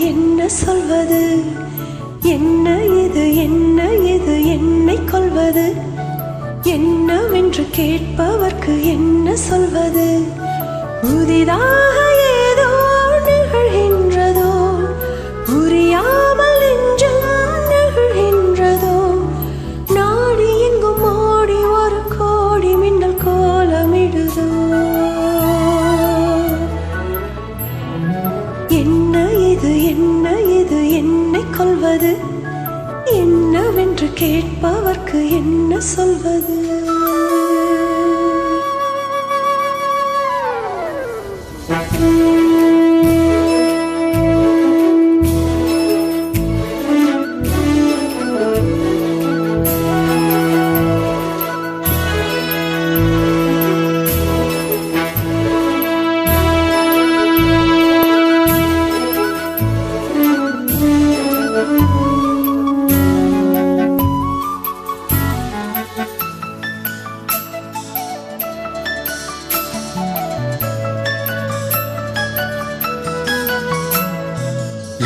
என்ன சொல்வது? என்ன இது என்ன இது என்னை கொள்வது? என்னவென்று கேட்பவர்க்கு என்ன சொல்வது? புதிதாக ஏதோ நிகழ்கின்றதோ, புரியாமல் நெஞ்சம் நிகழ்கின்றதோ, நாடி எங்கும் ஓடி ஒரு கோடி மின்னல் கோலமிடுதோ. என்ன இது என்ன இது என்னை கொள்வது? என்னவென்று கேட்பவர்க்கு என்ன சொல்வது?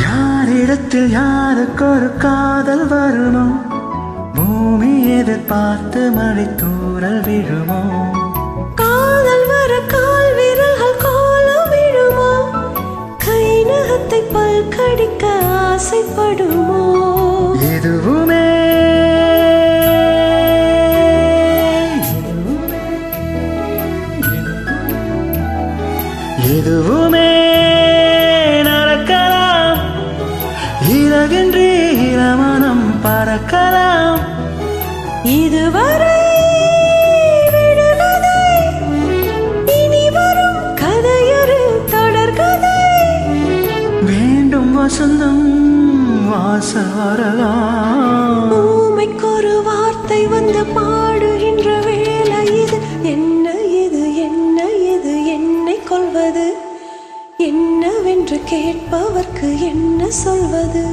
யாரிடத்தில் யாருக்கு ஒரு காதல் வருமோ, பூமி எதிர்பார்த்து மழை தூறல் விழுமோ, காதல் வர கால் விரல்கள் கோலம் விழுமோ, கை நகத்தை பல் கடிக்க ஆசைப்படுமோ? எதுவுமே எதுவுமே நடக்கலாம், இறகின்றி இளமனம் பறக்கலாம். இதுவரை விடுவதை இனி வரும் கதையொரு தொடர்கதை. வேண்டும் வசந்தம் வாசல் வரலாம். ஊமைக்கொரு வார்த்தை வந்து பாடுகின்ற வேளை இது. என்ன இது என்ன இது என்னை கொள்வது? என்னவென்று கேட்பவர்க்கு என்ன சொல்வது?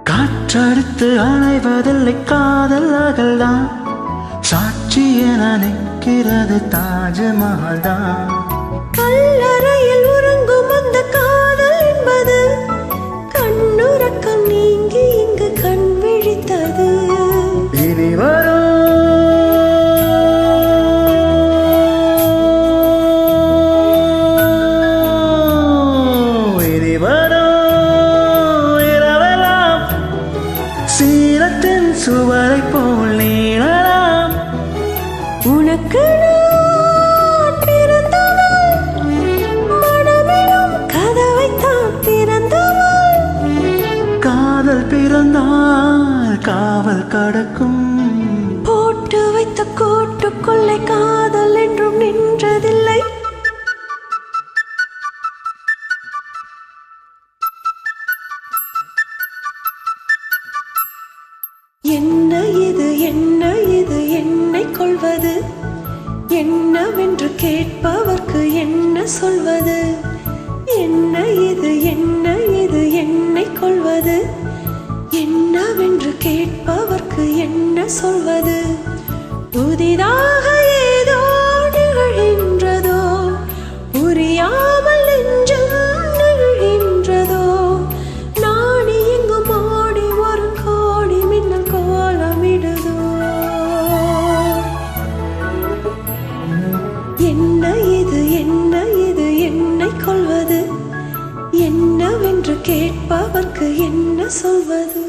காற்றடித்து அணைவதில்லை காதல் அகல்தான், சாட்சி என நிற்கிறது தாஜ்மஹால் தான். கல்லறையில் உறங்கும் அந்த காதல் என்பது கண்ணுறக்கம் நீங்கி இங்கு கண் விழித்தது. இனி வரும் இனி வரும் இரவெல்லாம் சீரத்தின் சுவரை போல் நீளலாம். உனக்கு நான் பிறந்தவள், மனமெனும் கதவைத்தான் திறந்தவள். காதல் பிறந்தால் காவல் கடக்கும், போட்டு வைத்த கோட்டுக்குள்ளே காதல் என்றும் நின்றதில்லை. என்ன இது என்ன இது என்னை கொள்வது? என்னவென்று கேட்பவர்க்கு என்ன சொல்வது? என்ன இது என்ன இது என்னை கொள்வது? என்னவென்று கேட்பவர்க்கு என்ன சொல்வது? புதிதாக ஏதோ நிகழ்கின்றதோ, புரியாமல் நெஞ்சம் நிகழ்கின்றதோ, நாடி எங்கும் ஓடி ஒரு கோடி மின்னல் கோலமிடுதோ. என்ன இது என்ன இது என்னை கொள்வது? என்னவென்று கேட்பவர்க்கு என்ன சொல்வது?